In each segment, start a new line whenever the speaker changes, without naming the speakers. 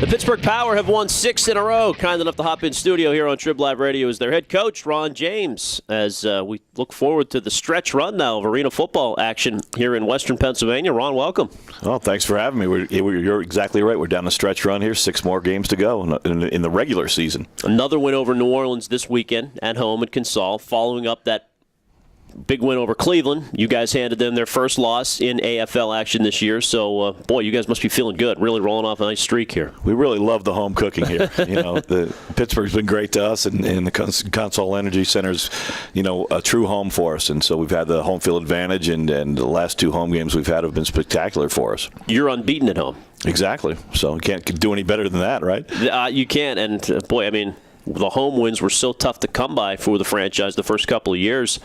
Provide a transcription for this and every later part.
The Pittsburgh Power have won 6 in a row. Kind enough to hop in studio here on Trib Live Radio is their head coach, Ron James, as we look forward to the stretch run now of arena football action here in Western Pennsylvania. Ron, welcome.
Well, thanks for having me. You're exactly right. We're down the stretch run here. 6 more games to go in the regular season.
Another win over New Orleans this weekend at home at Consol, following up that big win over Cleveland. You guys handed them their first loss in AFL action this year. So, boy, you guys must be feeling good, really rolling off a nice streak here.
We really love the home cooking here. Pittsburgh's been great to us, and the Consol Energy Center's, a true home for us. And so we've had the home field advantage, and the last 2 home games we've had have been spectacular for us.
You're unbeaten at home.
Exactly. So you can't do any better than that, right?
You can't. And, boy, I mean, the home wins were so tough to come by for the franchise the first couple of years.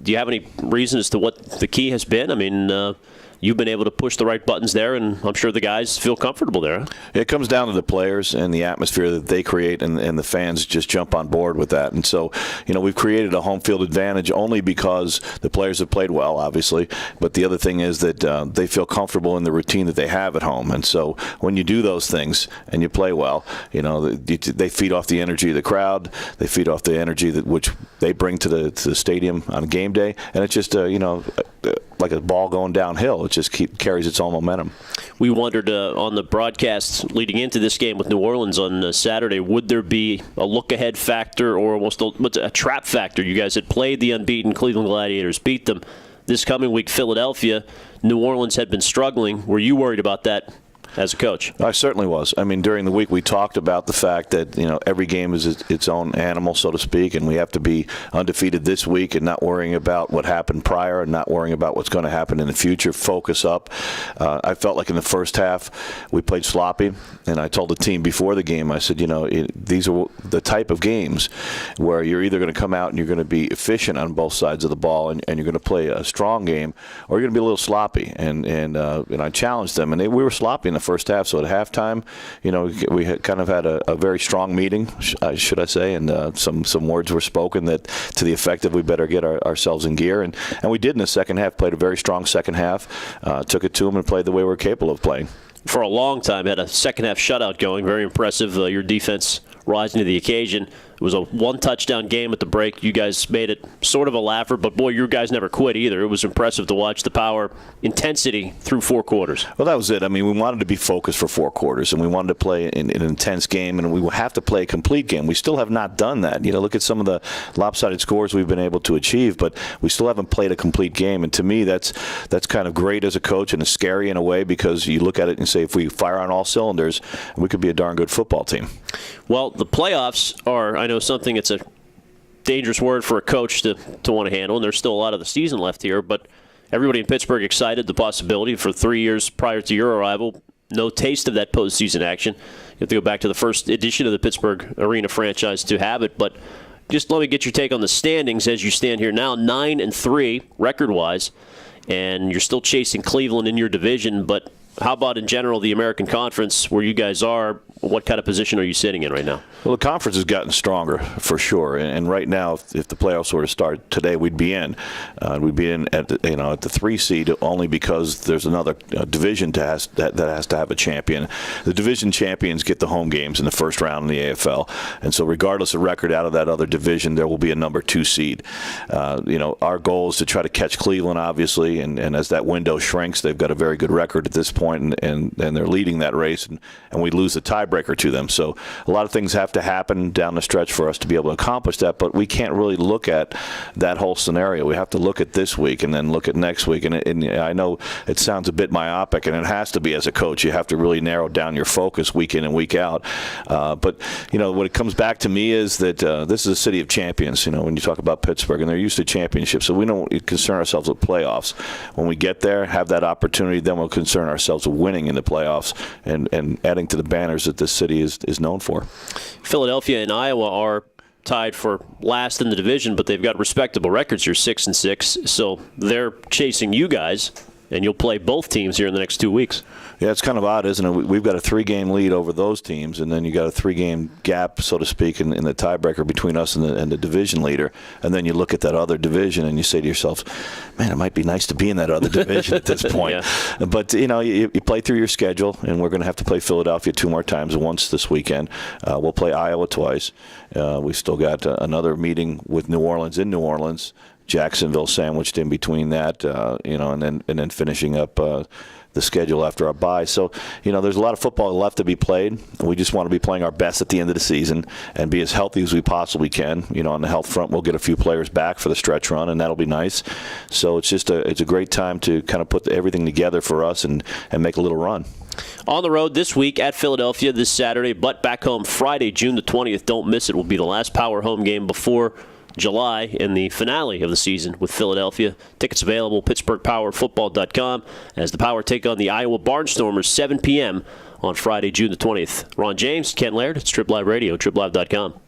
Do you have any reason as to what the key has been? I mean, you've been able to push the right buttons there, and I'm sure the guys feel comfortable there.
It comes down to the players and the atmosphere that they create, and the fans just jump on board with that. And so, we've created a home field advantage only because the players have played well, obviously. But the other thing is that they feel comfortable in the routine that they have at home. And so when you do those things and you play well, they feed off the energy of the crowd. They feed off the energy which they bring to the stadium on game day. And it's just, like a ball going downhill. It just carries its own momentum.
We wondered on the broadcast leading into this game with New Orleans on Saturday, would there be a look-ahead factor or almost a trap factor? You guys had played the unbeaten Cleveland Gladiators, beat them. This coming week, Philadelphia, New Orleans had been struggling. Were you worried about that as a coach?
I certainly was. I mean, during the week we talked about the fact that, every game is its own animal, so to speak, and we have to be undefeated this week and not worrying about what happened prior and not worrying about what's going to happen in the future. Focus up. I felt like in the first half we played sloppy, and I told the team before the game, I said, these are the type of games where you're either going to come out and you're going to be efficient on both sides of the ball and you're going to play a strong game, or you're going to be a little sloppy. And I challenged them, and we were sloppy in the first half. So at halftime, we had kind of had a very strong meeting, should I say, and some words were spoken that to the effect that we better get ourselves in gear, and we did in the second half. Played a very strong second half, took it to them, and played the way we're capable of playing.
For a long time, had a second half shutout going. Very impressive. Your defense rising to the occasion. It was a 1-touchdown game at the break. You guys made it sort of a laugher, but, boy, your guys never quit either. It was impressive to watch the Power intensity through 4 quarters.
Well, that was it. I mean, we wanted to be focused for 4 quarters, and we wanted to play an intense game, and we will have to play a complete game. We still have not done that. Look at some of the lopsided scores we've been able to achieve, but we still haven't played a complete game. And to me, that's kind of great as a coach, and it's scary in a way because you look at it and say, if we fire on all cylinders, we could be a darn good football team.
Well, the playoffs are, I know something, it's a dangerous word for a coach to want to handle, and there's still a lot of the season left here, but everybody in Pittsburgh excited the possibility for 3 years prior to your arrival. No taste of that postseason action. You have to go back to the first edition of the Pittsburgh Arena franchise to have it, but just let me get your take on the standings as you stand here now, 9-3 record-wise, and you're still chasing Cleveland in your division, but how about in general the American Conference where you guys are? What kind of position are you sitting in right now?
Well, the conference has gotten stronger for sure, and right now, if the playoffs were to start today, we'd be in. We'd be in at the 3 seed only because there's another division that has to have a champion. The division champions get the home games in the first round in the AFL, and so regardless of record out of that other division, there will be a number 2 seed. Our goal is to try to catch Cleveland, obviously, and as that window shrinks, they've got a very good record at this point, and they're leading that race, and we lose the tiebreaker to them. So a lot of things have to happen down the stretch for us to be able to accomplish that, but we can't really look at that whole scenario. We have to look at this week and then look at next week, and I know it sounds a bit myopic, and it has to be as a coach. You have to really narrow down your focus week in and week out. But what it comes back to me is that this is a city of champions, when you talk about Pittsburgh, and they're used to championships, so we don't concern ourselves with playoffs. When we get there, have that opportunity, then we'll concern ourselves with winning in the playoffs and adding to the banners that this city is known for.
Philadelphia and Iowa are tied for last in the division, but they've got respectable records here, 6-6. So they're chasing you guys, and you'll play both teams here in the next 2 weeks.
Yeah, it's kind of odd, isn't it? We've got a 3-game lead over those teams, and then you got a 3-game gap, so to speak, in the tiebreaker between us and the division leader. And then you look at that other division, and you say to yourself, man, it might be nice to be in that other division at this point. Yeah. But, you play through your schedule, and we're going to have to play Philadelphia 2 more times, once this weekend. We'll play Iowa twice. We've still got another meeting with New Orleans in New Orleans, Jacksonville sandwiched in between that, and then finishing up the schedule after our bye. So, there's a lot of football left to be played. We just want to be playing our best at the end of the season and be as healthy as we possibly can. On the health front, we'll get a few players back for the stretch run, and that'll be nice. So it's just it's a great time to kind of put everything together for us and make a little run.
On the road this week at Philadelphia this Saturday, but back home Friday, June the 20th. Don't miss it. Will be the last Power home game before July and the finale of the season with Philadelphia. Tickets available, PittsburghPowerFootball.com, as the Power take on the Iowa Barnstormers, 7 p.m. on Friday, June the 20th. Ron James, Ken Laird, it's Trip Live Radio, TripLive.com.